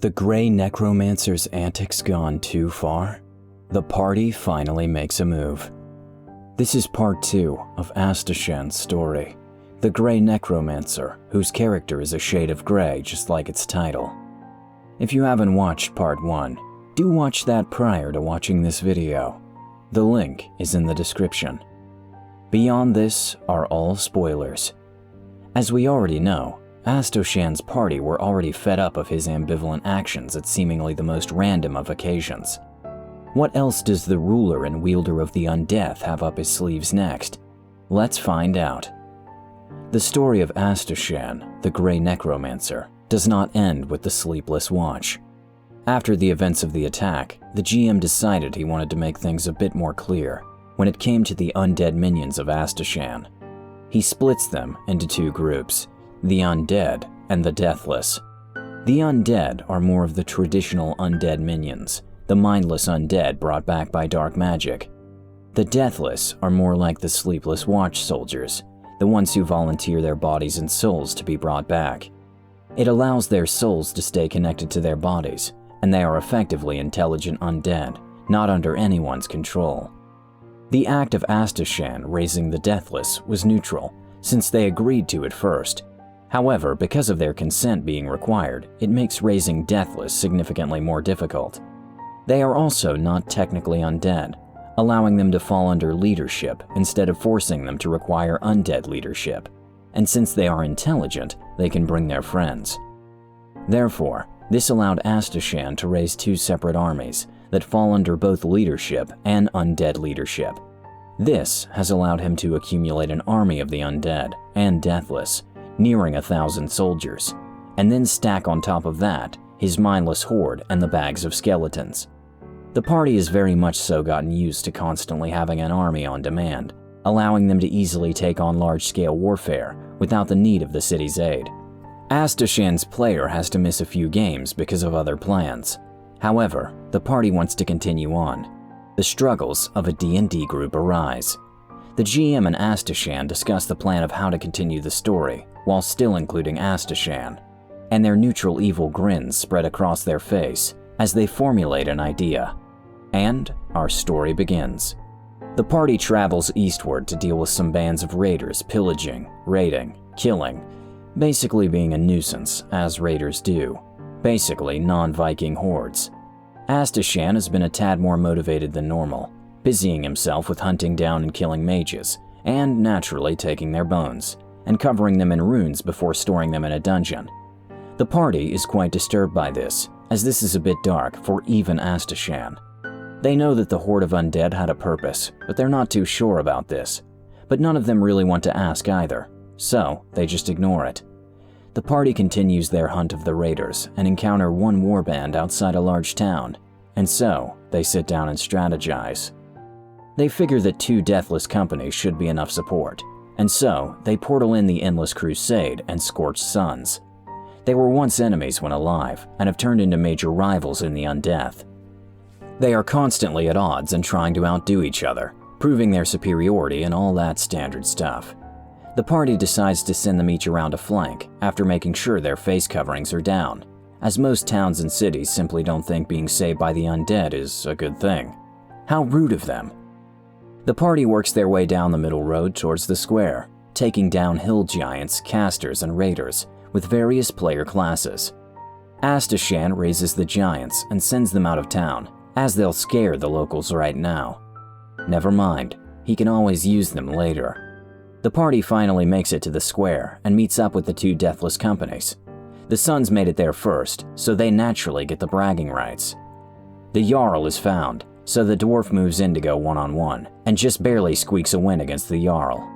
The Grey Necromancer's antics gone too far? The party finally makes a move. This is part 2 of Astashan's story, the Grey Necromancer, whose character is a shade of grey just like its title. If you haven't watched part 1, do watch that prior to watching this video. The link is in the description. Beyond this are all spoilers. As we already know, Astashan's party were already fed up of his ambivalent actions at seemingly the most random of occasions. What else does the ruler and wielder of the undeath have up his sleeves next? Let's find out. The story of Astashan, the Grey Necromancer, does not end with the Sleepless Watch. After the events of the attack, the GM decided he wanted to make things a bit more clear when it came to the undead minions of Astashan. He splits them into 2 groups, the undead and the deathless. The undead are more of the traditional undead minions, the mindless undead brought back by dark magic. The deathless are more like the Sleepless Watch soldiers, the ones who volunteer their bodies and souls to be brought back. It allows their souls to stay connected to their bodies, and they are effectively intelligent undead, not under anyone's control. The act of Astashan raising the deathless was neutral, since they agreed to it first. However, because of their consent being required, it makes raising deathless significantly more difficult. They are also not technically undead, allowing them to fall under leadership instead of forcing them to require undead leadership. And since they are intelligent, they can bring their friends. Therefore, this allowed Astashan to raise 2 separate armies that fall under both leadership and undead leadership. This has allowed him to accumulate an army of the undead and deathless, nearing 1,000 soldiers, and then stack on top of that his mindless horde and the bags of skeletons. The party has very much so gotten used to constantly having an army on demand, allowing them to easily take on large-scale warfare without the need of the city's aid. Astashan's player has to miss a few games because of other plans. However, the party wants to continue on. The struggles of a D&D group arise. The GM and Astashan discuss the plan of how to continue the story, while still including Astashan, and their neutral evil grins spread across their face as they formulate an idea. And our story begins. The party travels eastward to deal with some bands of raiders pillaging, raiding, killing, basically being a nuisance, as raiders do, basically non-Viking hordes. Astashan has been a tad more motivated than normal, busying himself with hunting down and killing mages, and naturally taking their bones, and covering them in runes before storing them in a dungeon. The party is quite disturbed by this, as this is a bit dark for even Astashan. They know that the horde of undead had a purpose, but they're not too sure about this. But none of them really want to ask either, so they just ignore it. The party continues their hunt of the raiders and encounter one warband outside a large town, and so they sit down and strategize. They figure that 2 deathless companies should be enough support, and so they portal in the Endless Crusade and Scorched Suns. They were once enemies when alive and have turned into major rivals in the undeath. They are constantly at odds and trying to outdo each other, proving their superiority and all that standard stuff. The party decides to send them each around a flank after making sure their face coverings are down, as most towns and cities simply don't think being saved by the undead is a good thing. How rude of them. The party works their way down the middle road towards the square, taking down hill giants, casters, and raiders with various player classes. Astashan raises the giants and sends them out of town, as they'll scare the locals right now. Never mind, he can always use them later. The party finally makes it to the square and meets up with the 2 deathless companies. The Suns made it there first, so they naturally get the bragging rights. The Jarl is found, so the dwarf moves in to go one-on-one, and just barely squeaks a win against the Jarl.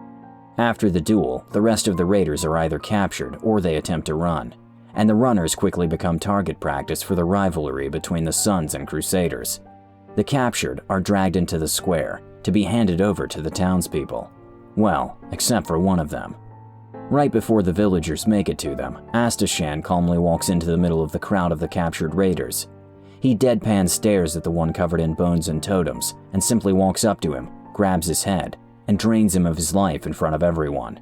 After the duel, the rest of the raiders are either captured or they attempt to run, and the runners quickly become target practice for the rivalry between the Suns and Crusaders. The captured are dragged into the square to be handed over to the townspeople. Well, except for one of them. Right before the villagers make it to them, Astashan calmly walks into the middle of the crowd of the captured raiders. He deadpan stares at the one covered in bones and totems and simply walks up to him, grabs his head, and drains him of his life in front of everyone.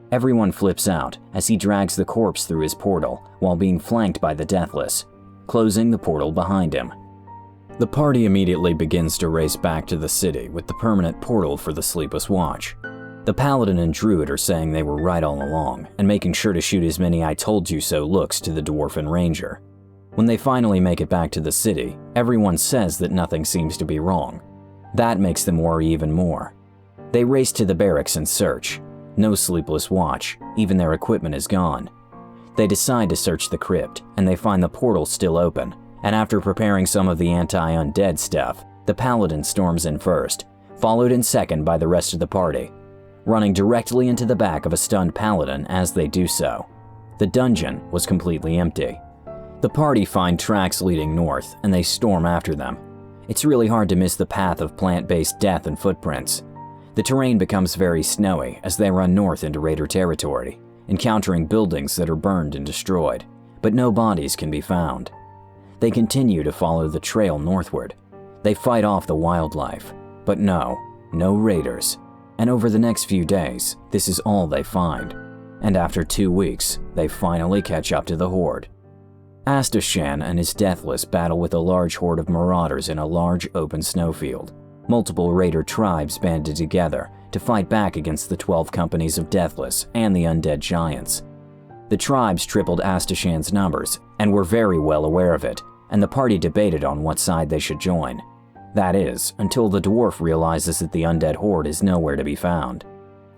Everyone flips out as he drags the corpse through his portal while being flanked by the Deathless. closing the portal behind him. The party immediately begins to race back to the city with the permanent portal for the Sleepless Watch. The Paladin and Druid are saying they were right all along and making sure to shoot as many "I told you so" looks to the Dwarf and Ranger. When they finally make it back to the city, everyone says that nothing seems to be wrong. That makes them worry even more. They race to the barracks and search. No Sleepless Watch, even their equipment is gone. They decide to search the crypt, and they find the portal still open, and after preparing some of the anti-undead stuff, the Paladin storms in first, followed in second by the rest of the party, running directly into the back of a stunned Paladin as they do so. The dungeon was completely empty. The party find tracks leading north, and they storm after them. It's really hard to miss the path of plant-based death and footprints. The terrain becomes very snowy as they run north into Raider territory, encountering buildings that are burned and destroyed, but no bodies can be found. They continue to follow the trail northward. They fight off the wildlife, but no raiders. And over the next few days, this is all they find. And after 2 weeks, they finally catch up to the horde. Astashan and his Deathless battle with a large horde of marauders in a large open snowfield. Multiple raider tribes banded together to fight back against the 12 companies of Deathless and the undead giants. The tribes tripled Astashan's numbers and were very well aware of it, and the party debated on what side they should join. That is, until the dwarf realizes that the undead horde is nowhere to be found.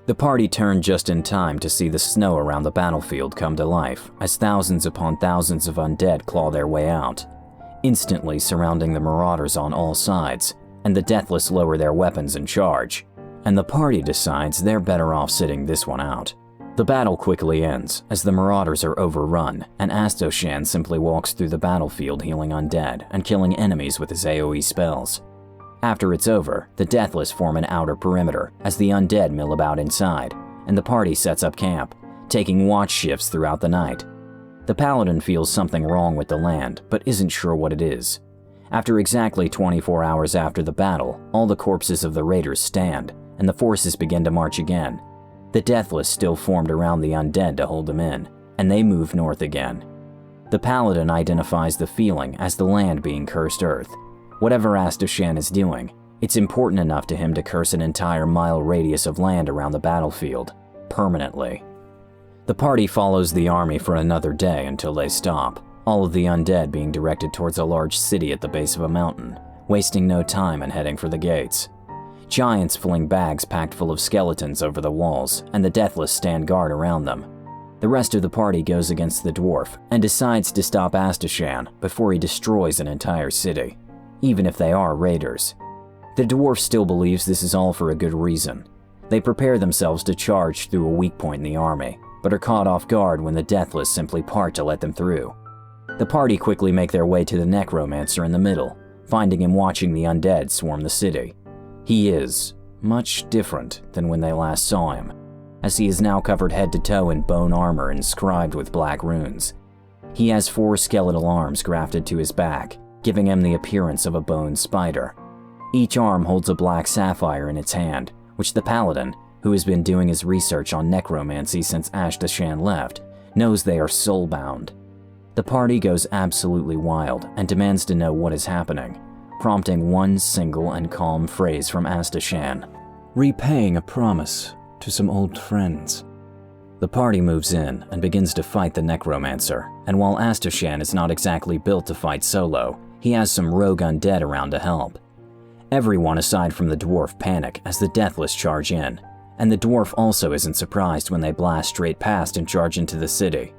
The party turned just in time to see the snow around the battlefield come to life as thousands upon thousands of undead claw their way out, instantly surrounding the marauders on all sides, and the Deathless lower their weapons and charge, and the party decides they're better off sitting this one out. The battle quickly ends as the marauders are overrun, and Astashan simply walks through the battlefield healing undead and killing enemies with his AoE spells. After it's over, the Deathless form an outer perimeter as the undead mill about inside, and the party sets up camp, taking watch shifts throughout the night. The Paladin feels something wrong with the land, but isn't sure what it is. After exactly 24 hours after the battle, all the corpses of the raiders stand, and the forces begin to march again. The Deathless still formed around the undead to hold them in, and they move north again. The Paladin identifies the feeling as the land being cursed earth. Whatever Astashan is doing, it's important enough to him to curse an entire mile radius of land around the battlefield, permanently. The party follows the army for another day until they stop, all of the undead being directed towards a large city at the base of a mountain, wasting no time and heading for the gates. Giants fling bags packed full of skeletons over the walls, and the Deathless stand guard around them. The rest of the party goes against the dwarf and decides to stop Astashan before he destroys an entire city, even if they are raiders. The dwarf still believes this is all for a good reason. They prepare themselves to charge through a weak point in the army, but are caught off guard when the Deathless simply part to let them through. The party quickly make their way to the Necromancer in the middle, finding him watching the undead swarm the city. He is much different than when they last saw him, as he is now covered head to toe in bone armor inscribed with black runes. He has 4 skeletal arms grafted to his back, giving him the appearance of a bone spider. Each arm holds a black sapphire in its hand, which the Paladin, who has been doing his research on necromancy since Astashan left, knows they are soul-bound. The party goes absolutely wild and demands to know what is happening, prompting one single and calm phrase from Astashan: "Repaying a promise to some old friends." The party moves in and begins to fight the Necromancer, and while Astashan is not exactly built to fight solo, he has some rogue undead around to help. Everyone aside from the dwarf panic as the Deathless charge in, and the dwarf also isn't surprised when they blast straight past and charge into the city.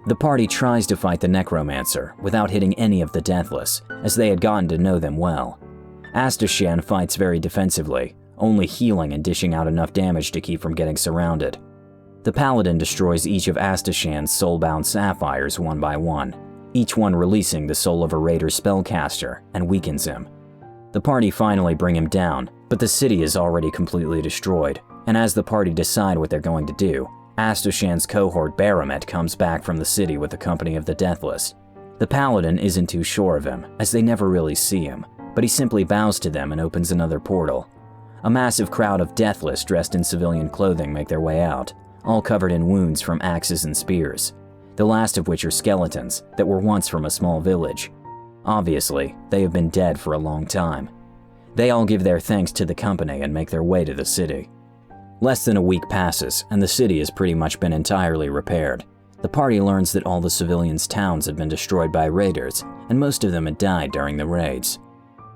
The party tries to fight the Necromancer without hitting any of the Deathless, as they had gotten to know them well. Astashan fights very defensively, only healing and dishing out enough damage to keep from getting surrounded. The Paladin destroys each of Astashan's soul-bound sapphires one by one, each one releasing the soul of a raider spellcaster, and weakens him. The party finally bring him down, but the city is already completely destroyed, and as the party decide what they're going to do, Astashan's cohort Baramet comes back from the city with the company of the Deathless. The Paladin isn't too sure of him, as they never really see him, but he simply bows to them and opens another portal. A massive crowd of Deathless dressed in civilian clothing make their way out, all covered in wounds from axes and spears. the last of which are skeletons that were once from a small village. Obviously, they have been dead for a long time. They all give their thanks to the company and make their way to the city. Less than a week passes, and the city has pretty much been entirely repaired. The party learns that all the civilians' towns had been destroyed by raiders, and most of them had died during the raids.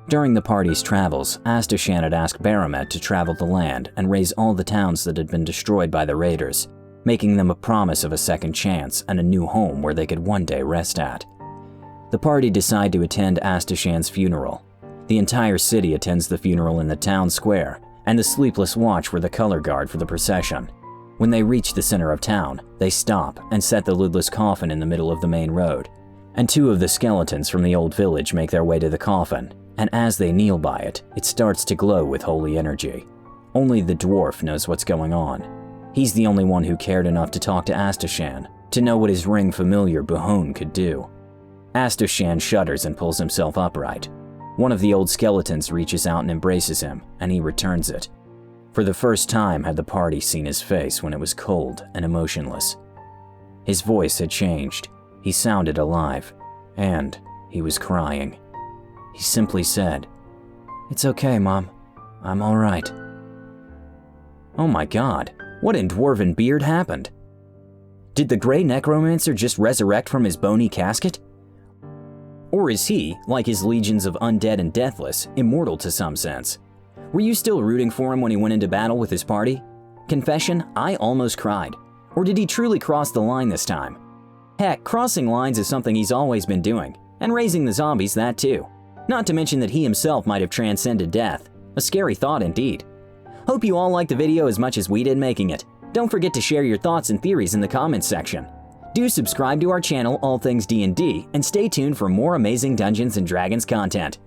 During the party's travels, Astashan had asked Baramet to travel the land and raise all the towns that had been destroyed by the raiders, making them a promise of a second chance and a new home where they could one day rest at. The party decide to attend Astashan's funeral. The entire city attends the funeral in the town square, and the Sleepless watch were the color guard for the procession. When they reach the center of town, they stop and set the lidless coffin in the middle of the main road, and two of the skeletons from the old village make their way to the coffin, and as they kneel by it, it starts to glow with holy energy. Only the dwarf knows what's going on. He's the only one who cared enough to talk to Astashan, to know what his ring familiar Bahun could do. Astashan shudders and pulls himself upright. One of the old skeletons reaches out and embraces him, and he returns it. For the first time had the party seen his face when it was cold and emotionless. His voice had changed. He sounded alive, and he was crying. He simply said, "It's okay, Mom. I'm all right." Oh my God, what in Dwarven Beard happened? Did the Grey Necromancer just resurrect from his bony casket? Or is he, like his legions of undead and deathless, immortal to some sense? Were you still rooting for him when he went into battle with his party? Confession, I almost cried. Or did he truly cross the line this time? Heck, crossing lines is something he's always been doing, and raising the zombies that too. Not to mention that he himself might have transcended death. A scary thought indeed. Hope you all liked the video as much as we did making it. Don't forget to share your thoughts and theories in the comments section. Do subscribe to our channel, All Things D&D, and stay tuned for more amazing Dungeons & Dragons content.